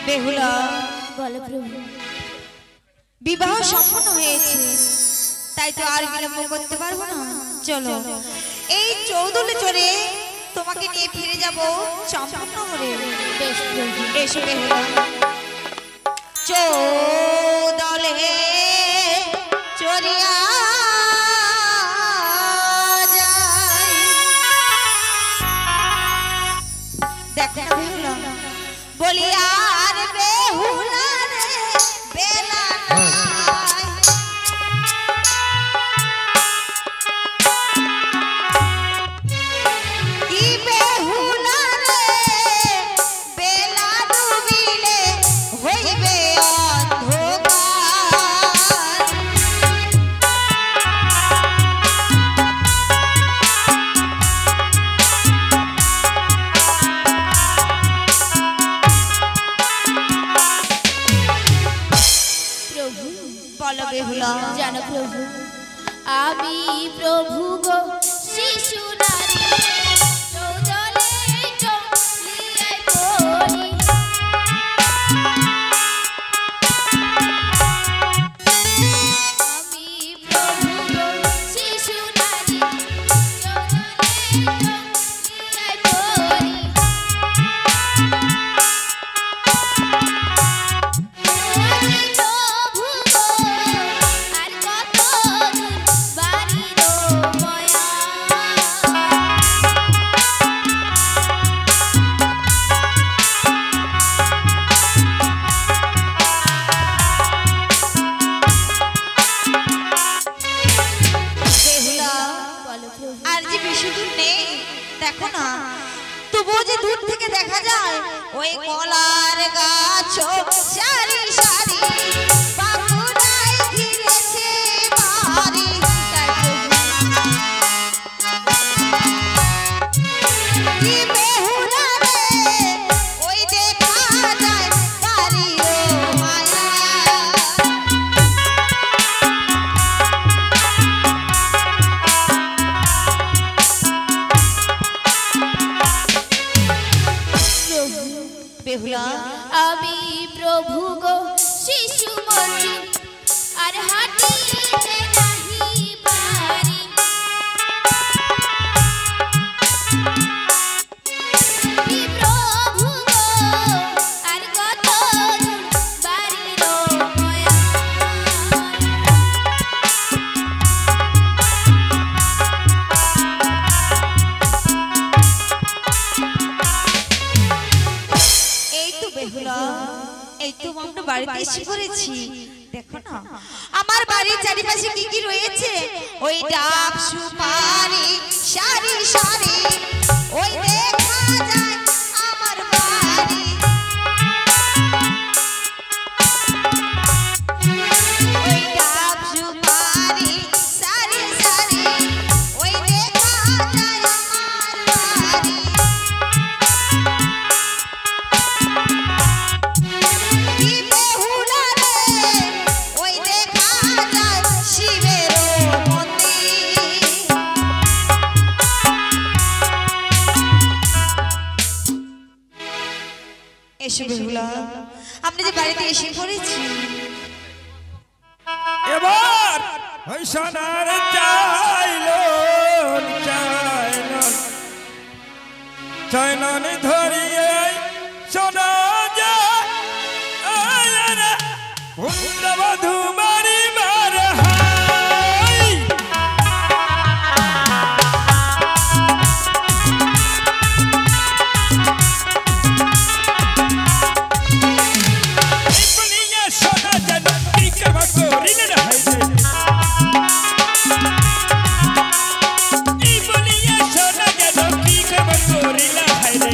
বেহুলা বলো প্রভু। বিবাহ সম্পন্ন হয়েছে, তাই তো আর বিলম্ব করতে পারবো না। চলো এই চৌদলে চড়ে তোমাকে নিয়ে ফিরে যাব চম্পকনগরে। বেশ প্রভু। এসো বেহুলা। চৌদলে চড়িয়া যাই। দেখো না বেহুলা, বলি আর বেহুলা রে বেলা নাই। কি বেহুলা রে বেলা ডুবিলে হইবে অন্ধকার। প্রভু বলো বেহুলা। জানো প্রভু, আমি প্রভু গো শিশু নারী, চৌদলে চলিয়াই পড়ি। আমি প্রভু গো শিশু নারী, চৌদলে চলিয়াই পড়ি। আর যে বেশি দূর নেই, দেখো না তবুও যে দূর থেকে দেখা যায় ওই কলার গাছ সারি সারি বাঁকুড়ায় ঘিরেছে বাড়ি। কি বেহুলা রে ওই দেখা যায় বাড়িও মায়া। বেহুলা আমি প্রভু গো শিশু মঞ্জু, আর হাঁটিতে নাহি পারি। কি প্রভু গো আর কত দূর বাড়ির মায়া। এই তো বেহুলা, এই তো আমরা বাড়িতে এসে পড়েছি। দেখো না আমার বাড়ির চারিপাশে কি কি রয়েছে, ওই ডাব সুপারি সারি সারি, ওই দেখা যায় আমার বাড়ি। ওই ডাব সুপারি সারি সারি, ওই দেখা যায় আমার বাড়ি। কি বেহুলা রে ওই দেখা যায় শিবের মন্দির। এসো বেহুলা, আপনি যে বাড়িতে এসে পড়েছি। এবার ওই সোনার চাইলন চাইলন চাইলন ধরিয়ে সোনা যায় বধু মারিবার হাই। বলিয়া সোনা যেন কি কেবা করিলে হাই রে। এই বলিয়া সোনা যেন কি কেবা করিলে হাই রে।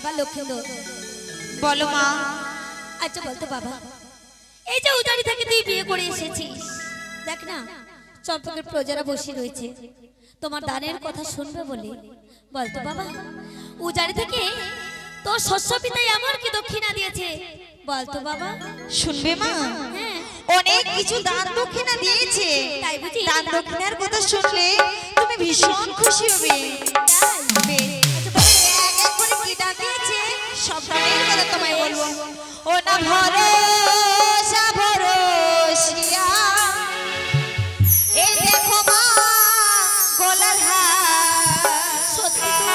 বাবা লক্ষ্মীন্দর বলো মা। আচ্ছা বলতো বাবা, এই যে উজানি থেকে তুই বিয়ে করে এসেছিস, দেখ না চম্পকের প্রজারা বসে রয়েছে তোমার দানের কথা শুনবে বলে। বলতো বাবা, উজানি থেকে তোর শস্য পিতাই এমন কি দক্ষিণা দিয়েছে বলতো বাবা? শুনবে মা, হ্যাঁ অনেক কিছু দান দক্ষিণা দিয়েছে। তাই বুঝি? দান দক্ষিণার কথা শুনলে তুমি ভীষণ খুশি হবে। এক এক করে কি দান দিয়েছে সব দানের কথা তোমায় বলবো। ও না ভরসা ভরসিয়া, এই দেখো মা গলার হার। সত্যি তো?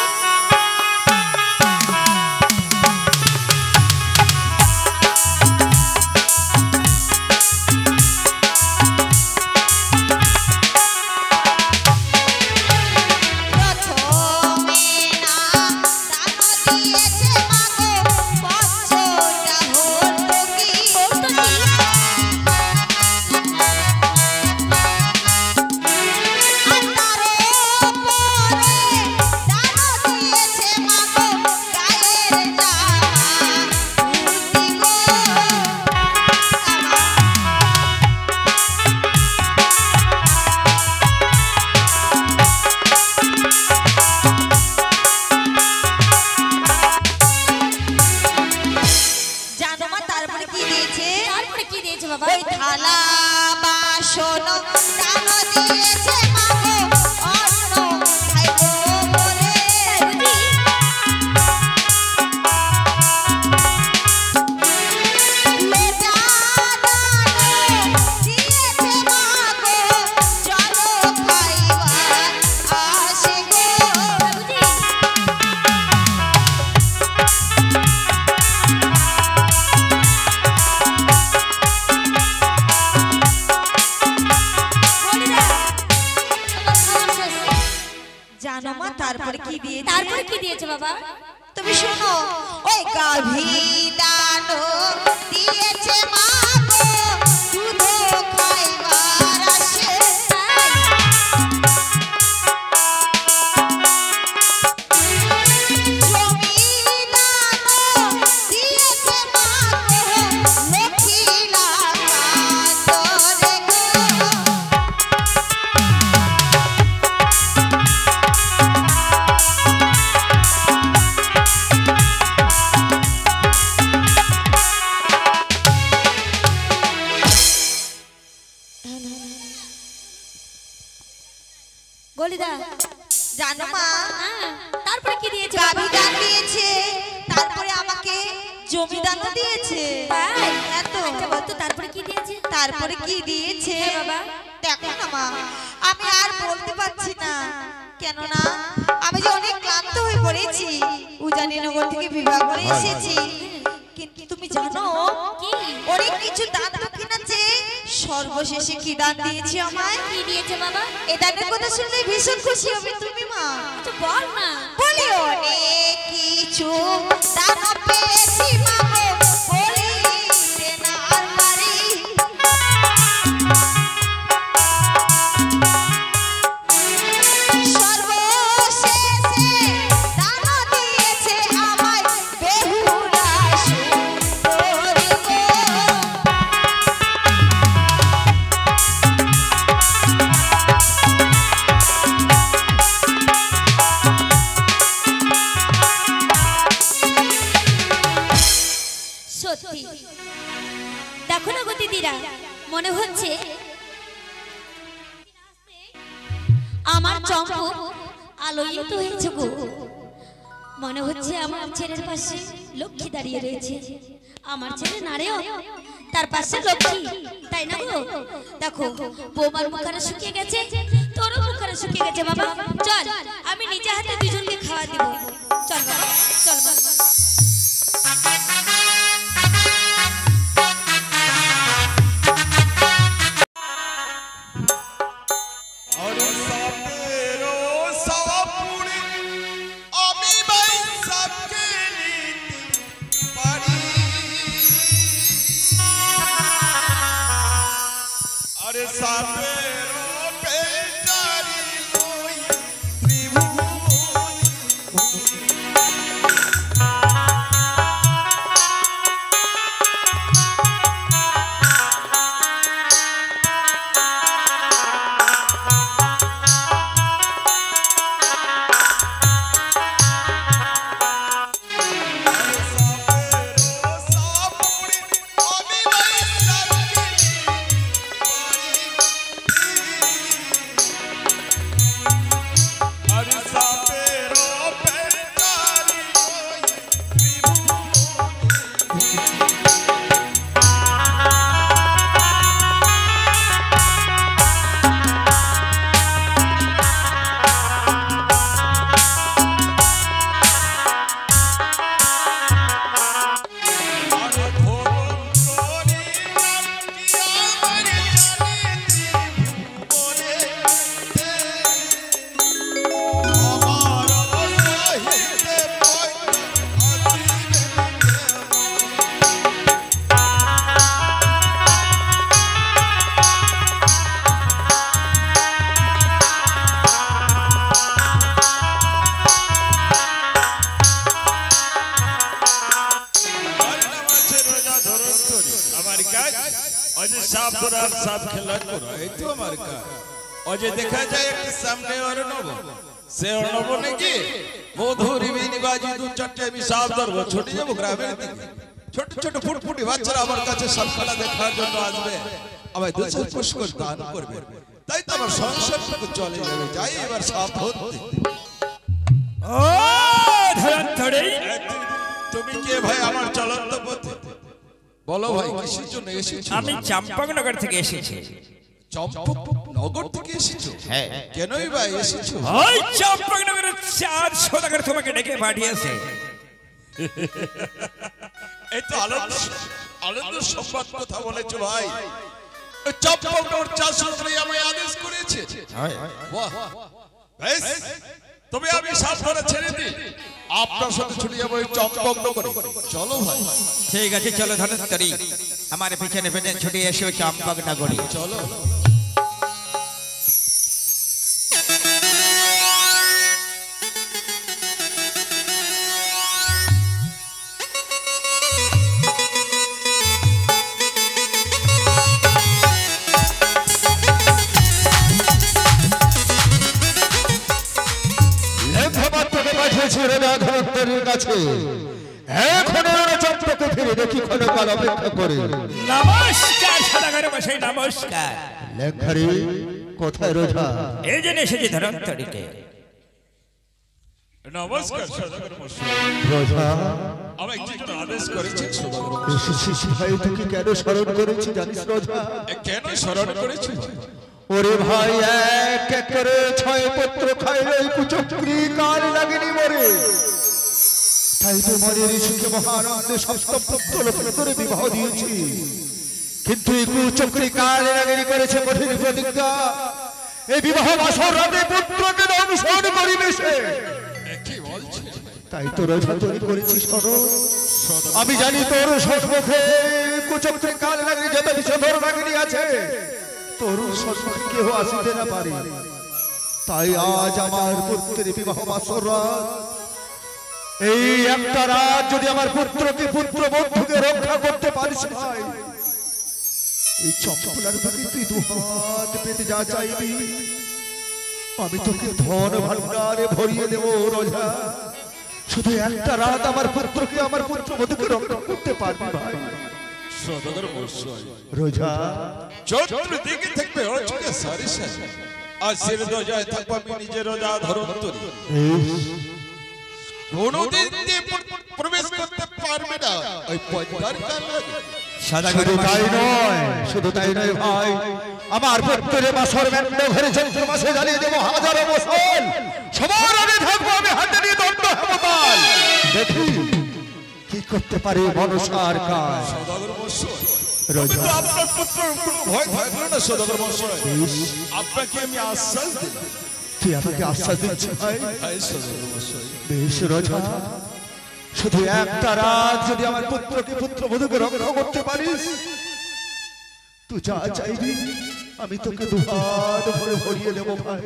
ওই থালা বাসন দান দিয়েছে মা গো, অন্ন খাইবো বলে। লেজা দান দিয়েছে মা গো, চলো খাইবার আসে গো। জানো মা তারপরে কি দিয়েছে? তারপরে কি দিয়েছে বাবা? তুমি শোনো, ওই গাভী দান দিয়েছে মা গো, দুধ খাইবার আসে। জমি দান দিয়েছে মা গো, লক্ষ্মী লাগাতরে গো। গলিদা জানো মা, তারপরে কি দিয়েছে গাভী বাবা? দান দিয়েছে, তারপরে আমাকে জমি দান দিয়েছে। তাই? এত আচ্ছা বলতো তারপরে কি দিয়েছে? তারপরে কি দিয়েছে হ্যাঁ বাবা। দেখো না মা, আমি আর বলতে পারছি না, কেননা আমি যে অনেক ক্লান্ত হয়ে পড়েছি। উজানিনগর থেকে বিবাহ করে এসেছি, কিন্তু তুমি জানো কি? অনেক কিছু দান দক্ষিণ আছে, সর্বশেষে কি দান দিয়েছে আমায়? কি দিয়েছে বাবা? এ দানের কথা শুনলে ভীষণ খুশি হবে তুমি মা। আচ্ছা বল না। বলি অনেক কিছু দান পেয়েছি মা গো, বলিতে না আর পারি। সর্বশেষে দান দিয়েছে আমায় বেহুলা সুন্দরী গো। সত্যি দেখো না গো দিদিরা, মনে হচ্ছে আমার চম্পু আলোয়িত হয়েছে গো। মনে হচ্ছে আমার ছেলের পাশে লক্ষ্মী দাঁড়িয়ে রয়েছে। আমার ছেলে নারেও তার পাশে লক্ষ্মী, তাই না গো? দেখো বৌমার মুখারা শুকিয়ে গেছে, তোরও মুখারা শুকিয়ে গেছে বাবা। চল আমি নিজে হাতে দুজনকে খাওয়া দিব। চল বাবা, চল বাবা। কাজ ওই যে সাপ ধরা আর সাপ খেলা করা এই তো আমার কাজ ওই যে দেখা যায় একটা সামনে অর্ণব সে অর্ণব নাকি মধুরি বিনি বাজি দু চারটে আমি সাপ ধরবো ছুটে যাবো গ্রামের দিকে ছোট ছোট ফুটফুটি বাচ্চারা আমার কাছে সাপ খেলা দেখার জন্য আসবে আমায় দু চার পুষ্কর দান করবে তাই তো আমার সংসারটুকু চলে যাবে যাই এবার সাপ ধরতে ও ধরন্তড়ি তুমি কে ভাই আমার চলন্ত পথে বলো ভাই কিসের জন্য এসেছো আমি চম্পকনগর থেকে এসেছি চম্পকনগর থেকে এসেছো হ্যাঁ কেনই ভাই এসেছো ওই চম্পকনগরের 4 সওদাগর তোমাকে ডেকে পাঠিয়েছে এই তো আনন্দ সংবাদ কথা বলেছো ভাই চম্পকনগর 4 সূত্রে আমায় আদেশ করেছে বাহ বেশ তবে আমি সাপ ধরে ছেড়ে দিই আপনার সাথে ছুটে যাবো এই চম্পকনগরে চলো ভাই ঠিক আছে চলো ধরন্তড়ি আমার পিছনে পিছনে ছুটে এসো চম্পকনগরে চলো নমস্কার সওদাগর মশাই নমস্কার কোথায় রোজা এই জন্য এসেছি ধরন্তড়িতে নমস্কার সদাগর মশাই রোজা আমায় কি জন্য আদেশ করেছেন সদাগর মশাই এসেছিস ভাই তোকে কেন স্মরণ করেছি জানিস রোজা কেন স্মরণ করেছি ওরে ভাই এক এক করে 6 পুত্র খাইলে কুচক্রি কাল লাগেনি মরে তাই তো মরে ঋষিকে মহানন্দে সপ্তম পুত্র লোকের বিবাহ দিয়েছি কিন্তু এই কুচক্রি কাল লাগেনি করেছে কঠিন প্রতিজ্ঞা এই বিবাহ বাসর রাতে পুত্রকে দংশন করিবে সে কি বলছেন তাই তো রোজা তৈরি করেছিস আমি জানি তোর সম্মুখে কুচক্রি কাল লাগেনি যত বিষধর লাগেনি আছে তোর সম্মুখে কেউ আসিতে না পারে তাই আজ আমার পুত্রের বিবাহ বাসর রাত এই একটা রাত যদি আমার পুত্রকে পুত্র বন্ধুকে রক্ষা করতে পারিস ভাই এই চম্পলার প্রতি তুই দুহাত পেতে যা চাইবি আমি তোকে ধন ভান্ডারে ভরিয়ে দেব রোজা শুধু একটা রাত আমার পুত্রকে আমার পুত্র বধূকে রক্ষা করতে পারবি ভাই সদাগর মশাই রোজা চতুর্দিকে থাকবে অচকে সারিসা আর শির রোজায় থাকবো আমি নিজে রোজা ধরন্তরি কোনদিন প্রবেশ করতে পারবে না ওই পদ্মার কাল লাগে শুধু তাই নয় শুধু তাই নয় ভাই আমার পুত্রের বাসর মেন্ড ঘরে চৈত্র মাসে জ্বালিয়ে দেবো হাজারো বছর সবার আগে থাকবো আমি হাতে নিয়ে দণ্ড হেমতাল দেখি কি করতে পারে মনসার কাজ সদাগর মশাই রোজা আপনার পুত্র কোনো ভয় থাকলো না সদাগর মশাই আপনাকে আমি আশ্বাস দিলাম তুই আমাকে আশ্বাস দিচ্ছিস ভাই হাই সদাগর মশাই বেশ রোজা শুধু একটা রাত যদি আমার পুত্রকে পুত্র বধূকে রক্ষা করতে পারিস তুই যা চাইবি আমি তোকে দুহাত ভরে ভরিয়ে দেবো ভাই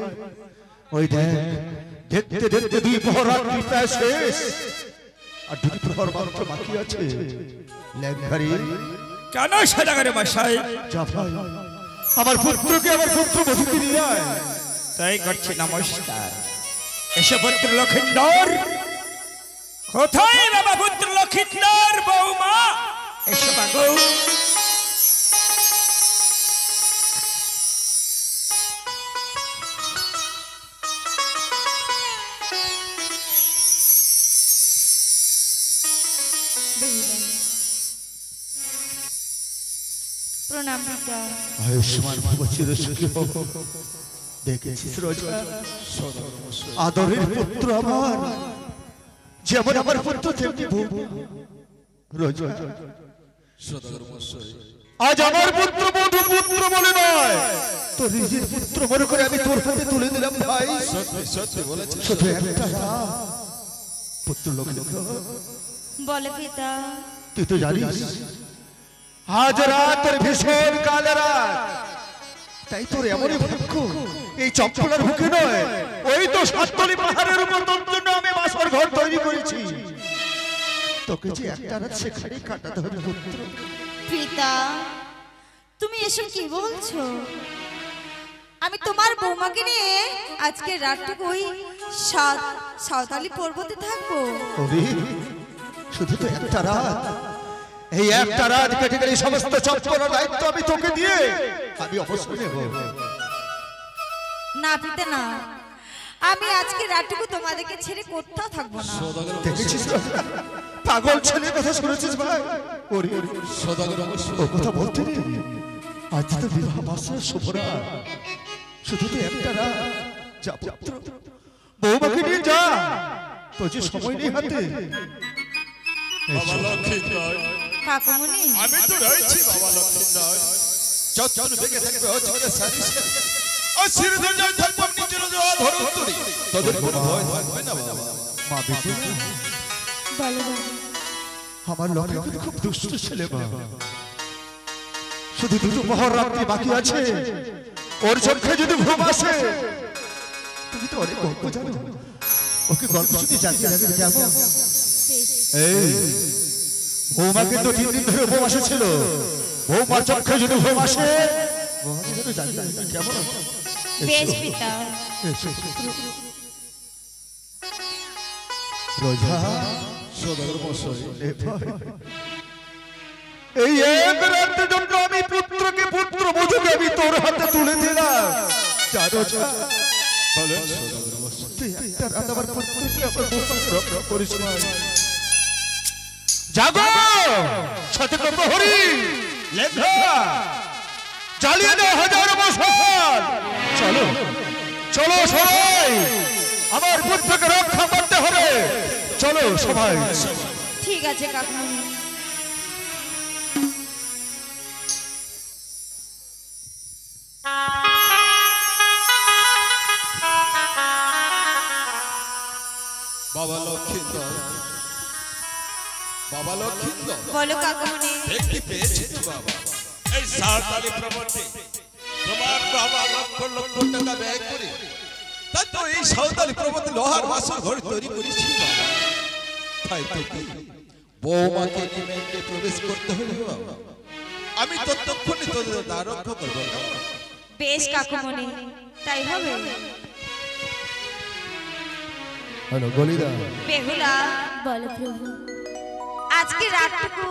ওই দেখতে দেখতে 2 প্রহর রাত্রি প্রায় শেষ আর 2 প্রহর মাত্র বাকি আছে লেঙ্গারি কেন সওদাগর মশাই যা ভাই আমার পুত্রকে আমার পুত্র বধূকে নিয়ে আয় তাই করছি নমস্কার এসে পুত্র লক্ষিন্দর কোথায় বাবা পুত্র লক্ষিন্দর বৌমা এসো বাগো প্রণাম পিতা আয়ুষ্মান ভব চিরসুখী হও দেখেছিস রোজা আদরের পুত্র আমার যেমন আমার পুত্র তেমনি বউ রোজা সদাগর মশাই আজ আমার পুত্র বধূ পুত্র বলে নয় তোর নিজের পুত্র মনে করে আমি তোর হাতে তুলে দিলাম ভাই সত্যি সত্যি বলেছেন শুধু একটা পুত্র লক্ষ্য বলে পিতা তুই তো জানিস আজ রাতের ভীষণ কাল রাত তাই তোর এমনই ভাগ্য এই চম্পলার বুকে নয় ওই তো সাততলি পাহাড়ের উপর তোর জন্য আমি বাসর ঘর তৈরি করেছি তোকে যে একটা রাত সেখানে কাটাতে হবে পুত্র পিতা, তুমি এসব কি বলছো? আমি তোমার বৌমাকে নিয়ে আজকে রাতটুকু ওই সাঁওতালি পর্বতে থাকবো। শুধু তো একটা রাত, এই একটা রাত কেটে গেলে সমস্ত চক্কর দায়িত্ব আমি তোকে দিয়ে আমি অবশ্যই নেব। না পিতা না, আমি আজকে রাতটুকু তোমাদেরকে ছেড়ে কোথাও থাকবো না। দেখেছিস পাগল ছেলে কথা শুনেছিস ভাই? ও কথা বলতে নেই, আজ তো বিবাহ বাসর শুভরা, শুধু তো একটা রাত। যা পুত্র, বৌমাকে নিয়ে যা, তো যে সময় নেই হাতে। বাবা লক্ষ্মীন্দর, কাকুমণি, আমি তো রয়েছি বাবা লক্ষ্মীন্দর। চত্বর বেগে থাকবে হচ্ছে সারিসে ও শিরধর জয় থাকবে নিজের জল ধরে উত্তরি, তোদের কোনো ভয় থাকবে না বাবা। মা বেটি, বলো আমার লক্ষ্মী খুব দুষ্ট ছেলে বাবা। শুধু দুটো প্রহর রাত্রি বাকি আছে, ওর চোখে যদি ঘুম আসে, তুমি তো অনেক গল্প জানো, ওকে গল্প শুনে জানতে লাগে কেমন। এই বৌমা কিন্তু 3 দিন ধরে উপবাসে ছিল, বৌমার চোখে যদি ঘুম আসে, বৌমা যেন জানতে লাগে কেমন। বেশ পিতা। রোজা সদর মশাই, এই এক রাতের জন্য আমি পুত্রকে পুত্র বধূকে আমি তোর হাতে তুলে দিলাম। জানো বলেন সদর মশাই। তুই একটা রাত আমার পুত্রকে আমার বৌমাকে রক্ষা করিস না। জাগো সতর্ক প্রহরী, লেখা জ্বালিয়ে দাও হাজার বছর। চলো চলো সবাই, আমার পুত্রকে রক্ষা করতে হবে। চলো সবাই। ঠিক আছে কাকুমণি। বাবা লক্ষ্মীন্দর, বাবা লক্ষ্মীন্দর, বলো কাকুমণি। দেখতে পেয়েছি তো বাবা, এই সাঁওতালি প্রবর্তে তোমার বাবা লক্ষ লক্ষ টাকা ব্যয় করে তাই তো এই সাঁওতালি প্রবর্তে লোহার বাসর ঘর তৈরি করেছি বাবা। তাই তো কি বৌমাকে নিয়ে প্রবেশ করতে হলো বাবা, আমি ততক্ষণে তোদের দ্বার রক্ষা করবো না। বেশ কাকুমণি, তাই হবে। হ্যালো গলিদা, বেহুলা, বলো প্রভু। আজকে রাতটুকু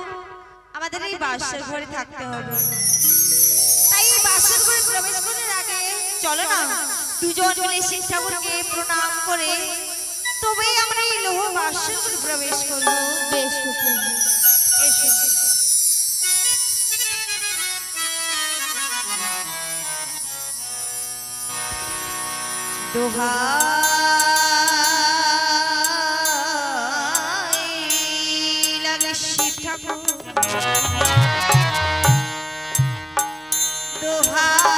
আমাদের এই বাসর ঘরে থাকতে হবে। তাই এই বাসর ঘরে প্রবেশ করার আগে চলো না দুজন মিলে শিব ঠাকুরকে প্রণাম করে তবেই আমরা এই লোহ বাসর ঘরে প্রবেশ করবো। বেশ প্রভু। এসো। দোহাই লাগে শিব ঠাকুর, দোহাই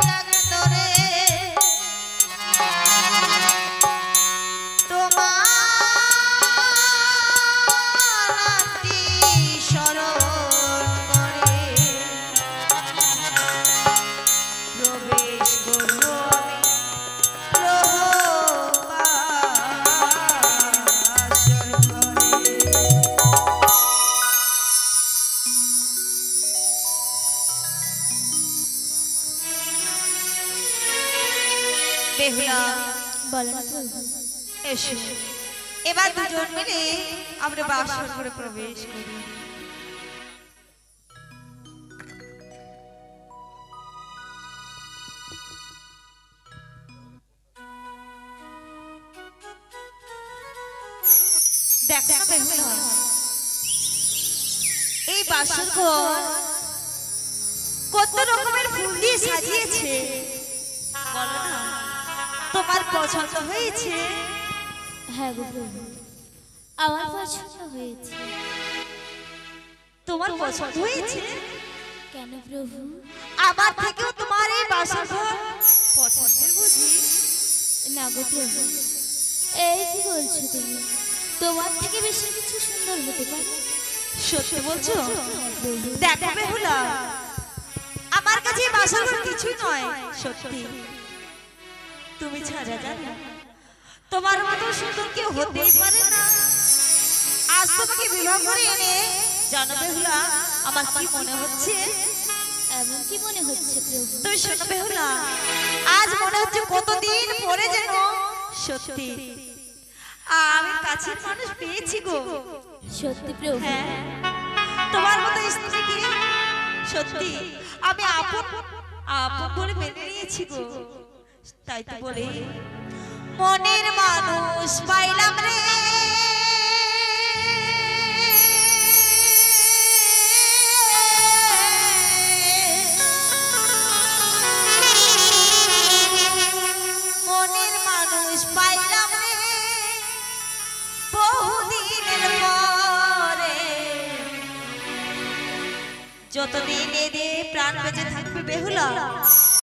লাগে তোরে, তোমার নামটি স্মরণ করে প্রবেশ করব আমি প্রভাসর ঘরে। বেহুলা, বলো না প্রভু। এসো এবার দুজন মিলে আমরা বাসর ঘরে প্রবেশ করি। দেখো না বেহুলা, এই বাসর ঘর কত রকমের ফুল দিয়ে সাজিয়েছে, বলো না তোমার পছন্দ হয়েছে? হ্যাঁ গো প্রভু, আমার পছন্দ হয়েছে। তোমার পছন্দ হয়েছে? কেন প্রভু? আমার থেকেও তোমার এই বাসর ঘর পছন্দের বুঝি? না গো প্রভু, এই কি বলছো তুমি? তোমার থেকে বেশি কিছু সুন্দর হতে পারে? সত্যি বলছো? প্রভু, দেখো বেহুলা, আমার কাছে এই বাসর ঘর কিছুই নয়। সত্যি তুমি ছাড়া জানো তোমার মতো সুন্দর কেউ হতেই পারে না। আজ তোমাকে বিবাহ করে এনে জানো বেহুলা আমার কি মনে হচ্ছে? এমন কি মনে হচ্ছে প্রভু? তুমি শোনো বেহুলা, আজ মনে হচ্ছে কতদিন পরে যেন সত্যি আমি কাছের মানুষ পেয়েছি গো। সত্যি প্রভু? হ্যাঁ, তোমার মতো স্ত্রীকে সত্যি আমি আপন আপন বলে মেনে নিয়েছি গো। তাই তো বলে মনের মানুষ পাইলাম রে, মনের মানুষ পাইলাম রে বহুদিনের পরে। যতদিন এ দিয়ে প্রাণ বেঁচে থাকবে বেহুলা